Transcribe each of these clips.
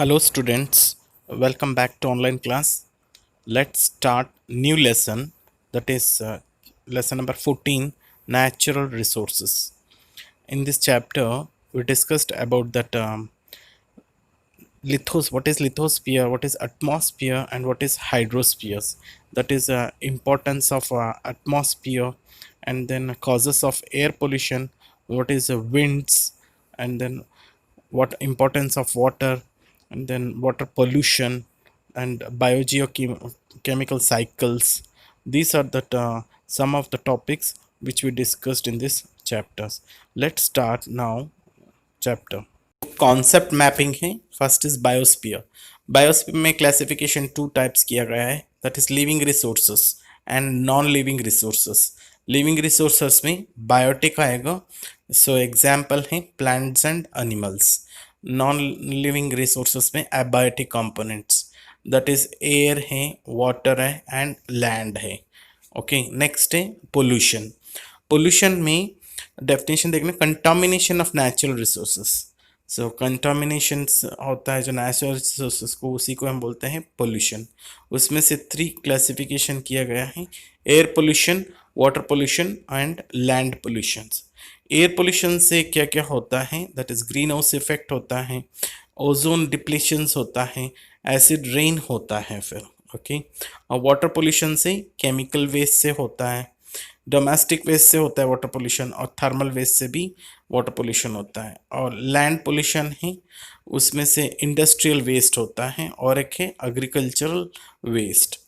Hello students, welcome back to online class. Let's start new lesson, that is lesson number 14, natural resources. In this chapter we discussed about that what is lithosphere, what is atmosphere, and what is hydrospheres. That is importance of atmosphere, and then causes of air pollution, what is winds, and then what importance of water, and then water pollution, and biogeochemical cycles. These are the some of the topics which we discussed in this chapters. Let's start now chapter. Concept mapping है. First is biosphere. Biosphere में classification two types किया गया है, that is living resources and non living resources. Living resources में biotic आएगा, so example है plants and animals. Non living resources में abiotic components, that is air है, water है एंड लैंड है. ओके, नेक्स्ट है पोल्यूशन. पोल्यूशन में definition देखना, contamination of natural resources. So contamination होता है जो नेचुरल रिसोर्सेस को, उसी को हम बोलते हैं पोल्यूशन. उसमें से 3 क्लासिफिकेशन किया गया है: air pollution, water pollution and land pollution. Air pollution से क्या क्या होता है, that is green house effect होता है, ओजोन डिप्लीशंस होता है, एसिड रेन होता है फिर. ओके, और वाटर पोल्यूशन से केमिकल वेस्ट से होता है, डोमेस्टिक वेस्ट से होता है वाटर पोल्यूशन, और थर्मल वेस्ट से भी वाटर पोल्यूशन होता है. और लैंड पोल्यूशन है, उसमें से इंडस्ट्रियल वेस्ट होता है, और एक है एग्रीकल्चरल वेस्ट.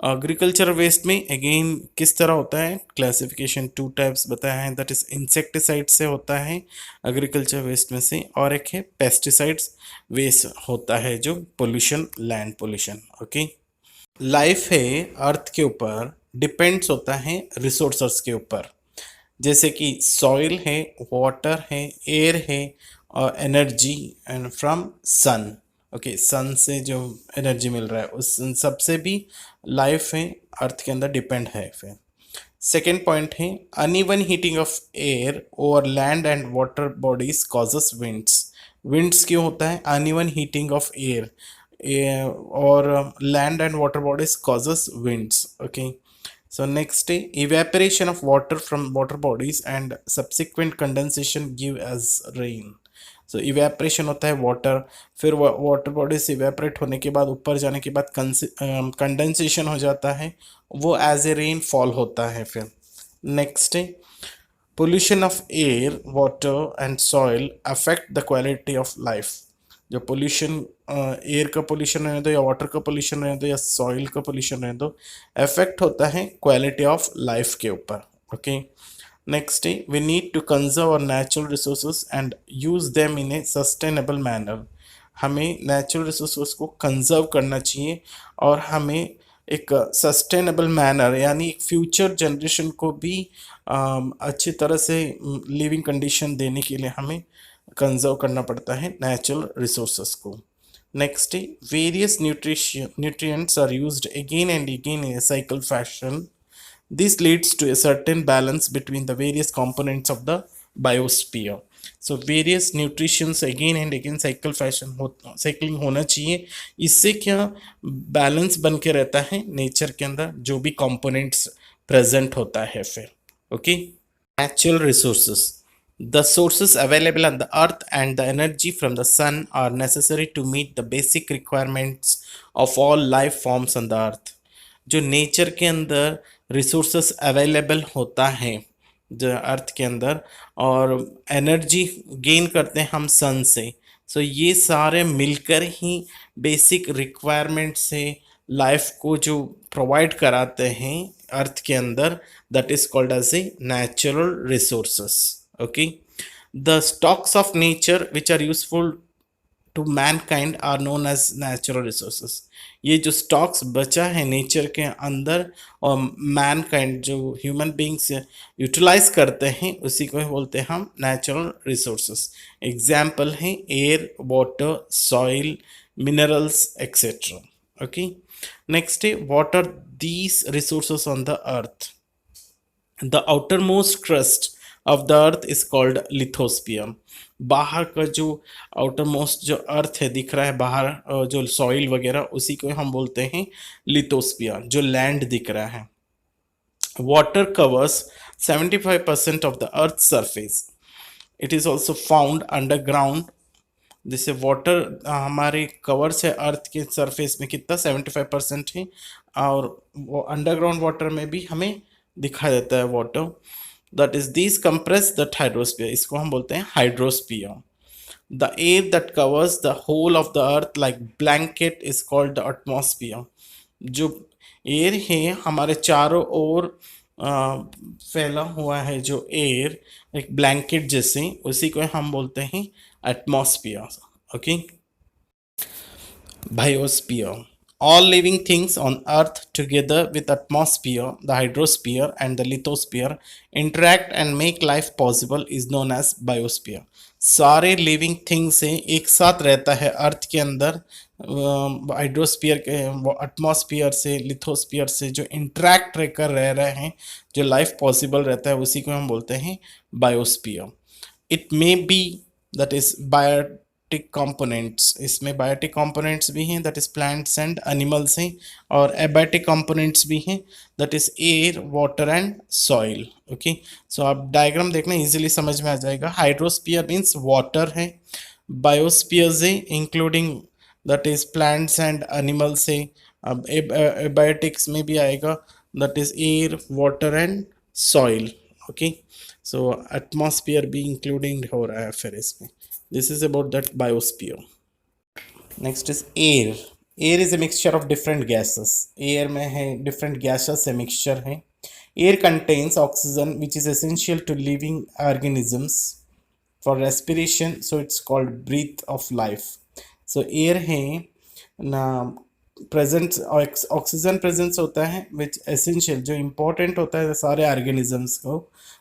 एग्रीकल्चर वेस्ट में अगेन किस तरह होता है, क्लासिफिकेशन 2 टाइप्स बताया है, दैट इज इंसेक्टिसाइड से होता है एग्रीकल्चर वेस्ट में से, और एक है पेस्टिसाइड्स वेस्ट होता है जो pollution, land pollution. Okay, life है अर्थ के ऊपर डिपेंड्स होता है रिसोर्सेस के ऊपर, जैसे कि सॉइल है, वाटर है, एयर है, और energy and from sun. Okay, sun से जो एनर्जी मिल रहा है उस सबसे भी लाइफ है अर्थ के अंदर डिपेंड है. फिर सेकेंड पॉइंट है uneven heating of air over land and water bodies causes winds. Winds क्यों होता है, अनइवन हीटिंग ऑफ एयर और land and water bodies causes winds. Okay, so next day evaporation of water from water bodies and subsequent condensation give as rain. so evaporation होता है water, फिर water bodies evaporate होने के बाद ऊपर जाने के बाद condensation हो जाता है, वो as a rain fall होता है. फिर next day pollution of air, water and soil affect the quality of life. जो पोल्यूशन, एयर का पोल्यूशन रहने दो या वाटर का पोल्यूशन रहने दो या सॉइल का पोल्यूशन रहने दो, इफेक्ट होता है क्वालिटी ऑफ लाइफ के ऊपर. ओके, नेक्स्ट है we need to conserve our natural resources and use them in a sustainable manner. हमें नेचुरल रिसोर्सेज को कंजर्व करना चाहिए और हमें एक सस्टेनेबल मैनर, यानी एक फ्यूचर जनरेशन को भी अच्छी तरह से लिविंग कंडीशन देने के लिए हमें कंजर्व करना पड़ता है नेचुरल रिसोर्सेस को. Next various nutrients are used again and again in a cycle fashion. This leads to a certain balance between the various components of the biosphere. So various nutritions again and again cycling होना चाहिए. इससे क्या balance बन के रहता है nature के अंदर जो भी कंपोनेंट्स प्रेजेंट होता है. फिर okay, natural resources. The sources available on the earth and the energy from the sun are necessary to meet the basic requirements of all life forms on the earth. जो nature के अंदर resources available होता है जो अर्थ के अंदर, और energy gain करते हैं हम सन से, सो ये सारे मिलकर ही बेसिक रिक्वायरमेंट से लाइफ को जो प्रोवाइड कराते हैं अर्थ के अंदर, that is called as a natural resources. Okay, the stocks of nature which are useful to mankind are known as natural resources. ये जो स्टॉक्स बचा है नेचर के अंदर और मैनकाइंड जो ह्यूमन बींग्स यूटिलाइज करते हैं, उसी को बोलते हैं हम नेचुरल रिसोर्सेस. एग्जाम्पल हैं air, water, soil, minerals etcetera. Okay, next है what are these resources on the earth. The outermost crust of the earth is called lithosphere. बाहर का जो आउटर मोस्ट जो अर्थ है दिख रहा है बाहर, जो सॉइल वगैरह, उसी को हम बोलते हैं लिथोस्फियर, जो लैंड दिख रहा है। Water covers 75% of the earth's surface. It is also found underground. जैसे वाटर हमारे कवर्स है अर्थ के सरफेस में कितना 75% है, और वो अंडरग्राउंड वाटर में भी हमें दिखाई देता है water. That is this compress the hydrosphere, इसको हम बोलते हैं hydrosphere. The air that covers the whole of the earth like blanket is called the atmosphere. जो एयर है हमारे चारों ओर फैला हुआ है, जो एयर एक ब्लैंकेट जैसे, उसी को हम बोलते हैं atmosphere. Okay, biosphere. All living things on Earth, together with atmosphere, the hydrosphere, and the lithosphere, interact and make life possible is known as biosphere. सारे लिविंग थिंग्स से एक साथ रहता है अर्थ के अंदर, हाइड्रोस्फीयर के एटमॉस्फियर से, लिथोस्फियर से जो इंटरेक्ट रहकर रह रहे हैं, जो लाइफ पॉसिबल रहता है, उसी को हम बोलते हैं biosphere. It may be that is biotic components, इसमें बायोटिक कंपोनेंट्स भी हैं, that is plants and animals हैं, और एबायोटिक कंपोनेंट्स भी हैं, that is air, water and soil. Okay, so आप डायग्राम देखना इजीली समझ में आ जाएगा। हाइड्रोस्फीयर मीन्स वाटर है, बायोस्फीयर है including that is plants and animals है, अब एबायोटिक्स में भी आएगा, that is air, water and soil. Okay, so atmosphere भी इंक्लूडिंग हो रहा है फिर इसमें। This is about that biosphere. Next is air. Air is a mixture of different gases. Air में है डिफरेंट गैसेस से मिक्सचर है। Air contains oxygen which is essential to living organisms for respiration, so it's called breath of life. So air है ना, presence oxygen presence होता है विच essential, जो important होता है सारे ऑर्गेनिजम्स को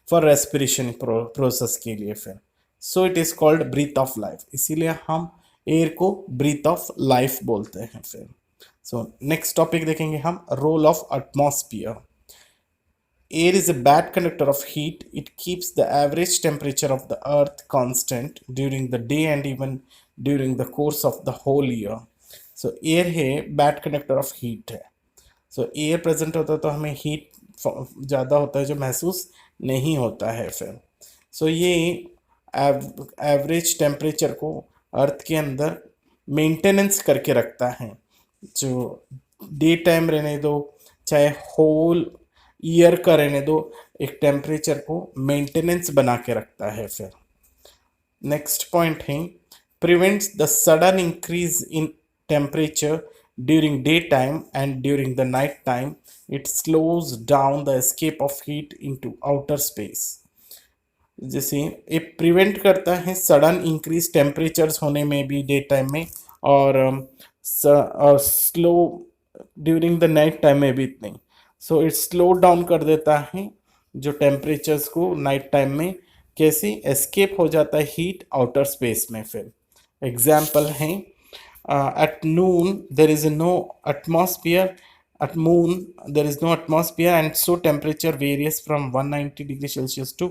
फॉर रेस्पिरेशन प्रोसेस के लिए फिर, so it is called breath of life, इसीलिए हम एयर को ब्रीथ ऑफ लाइफ बोलते हैं फिर। सो नेक्स्ट टॉपिक देखेंगे हम, role of atmosphere. Air is a bad conductor of heat. It keeps the average temperature of the earth constant during the day and even during the course of the whole year. So air है bad conductor of heat है। So air present होता है तो हमें heat ज़्यादा होता है जो महसूस नहीं होता है फिर। So ये एवरेज टेम्परेचर को अर्थ के अंदर मेंटेनेंस करके रखता है, जो डे टाइम रहने दो चाहे होल ईयर का रहने दो, एक टेम्परेचर को मेंटेनेंस बना के रखता है फिर। नेक्स्ट पॉइंट है, prevents the sudden increase in temperature during day time and during the night time. It slows down the escape of heat into outer space. जैसे ये प्रिवेंट करता है सडन इंक्रीज टेम्परेचर्स होने में भी डे टाइम में, और slow during the night time में भी इतने। सो इट स्लो डाउन कर देता है जो टेम्परेचर्स को नाइट टाइम में, कैसे एस्केप हो जाता है हीट आउटर स्पेस में फिर। एग्जाम्पल है, at moon there is no atmosphere, at moon there is no atmosphere and so temperature varies from 190 degree Celsius to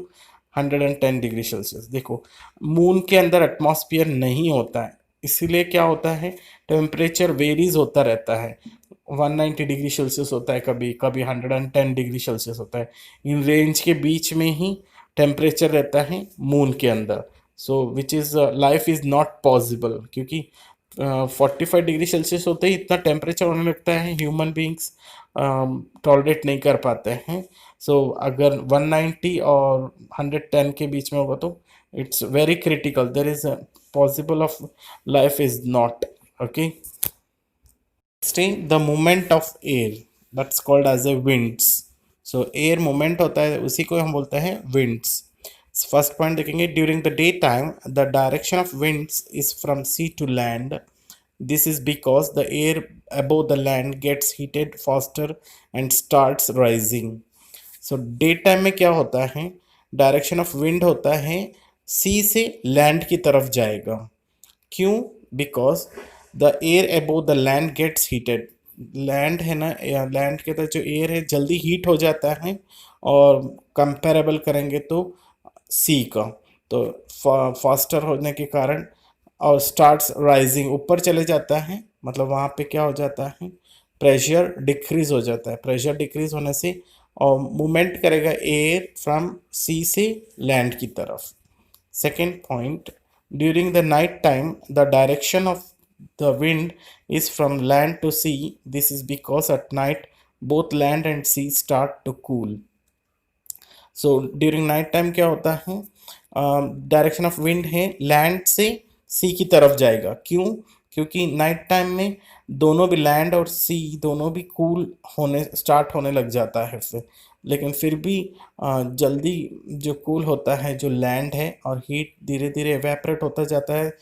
110 degree Celsius. देखो मून के अंदर एटमॉस्फेयर नहीं होता है, इसीलिए क्या होता है टेम्परेचर वेरीज होता रहता है, 190 डिग्री सेल्सियस होता है, कभी कभी 110 डिग्री सेल्सियस होता है, इन रेंज के बीच में ही टेम्परेचर रहता है मून के अंदर। So which is life is not possible, क्योंकि 45 डिग्री सेल्सियस होते ही इतना टेम्परेचर होने लगता है, ह्यूमन बींग्स टॉलरेट नहीं कर पाते हैं। सो अगर 190 और 110 के बीच में होगा तो it's very critical, there is possible of life is not. Okay, the movement of air that's called as a winds. So air movement होता है, उसी को हम बोलते हैं विंड्स। फर्स्ट पॉइंट देखेंगे, during the day time the direction of winds is from sea to land. This is because the air above the land gets heated faster and starts rising. So day time में क्या होता है, direction of wind होता है सी से land की तरफ जाएगा। क्यों? Because the air above the land gets heated. Land है ना, लैंड के तरफ जो एयर है जल्दी हीट हो जाता है, और कंपेरेबल करेंगे तो सी का, तो फास्टर होने के कारण और स्टार्ट्स राइजिंग, ऊपर चले जाता है, मतलब वहाँ पे क्या हो जाता है, प्रेशर डिक्रीज हो जाता है। प्रेशर डिक्रीज होने से और मूवमेंट करेगा एयर फ्रॉम सी से लैंड की तरफ। Second point, during the night time, the direction of the wind is from land to sea. This is because at night both land and sea start to cool. So during night time क्या होता है, direction of wind है land से सी की तरफ जाएगा। क्यों? क्योंकि नाइट टाइम में दोनों भी लैंड और सी दोनों भी कूल होने स्टार्ट होने लग जाता है फिर, लेकिन फिर भी जल्दी जो कूल होता है जो लैंड है, और हीट धीरे धीरे एवेपरेट होता जाता है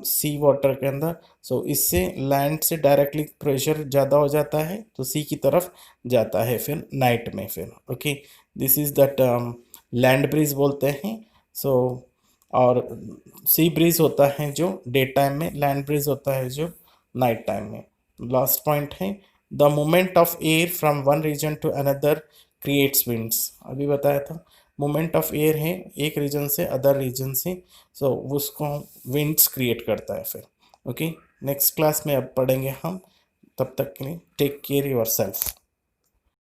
सी वाटर के अंदर। सो इससे लैंड से डायरेक्टली प्रेशर ज़्यादा हो जाता है तो सी की तरफ जाता है फिर नाइट में फिर। Okay, this is that land breeze बोलते हैं। सो और सी ब्रीज होता है जो डे टाइम में, लैंड ब्रीज होता है जो नाइट टाइम में। लास्ट पॉइंट है the movement of air from one region to another creates winds. अभी बताया था मूवमेंट ऑफ एयर है एक रीजन से अदर रीजन से, सो उसको विंड्स क्रिएट करता है फिर। ओके, नेक्स्ट क्लास में अब पढ़ेंगे हम, तब तक के लिए टेक केयर योर सेल्फ।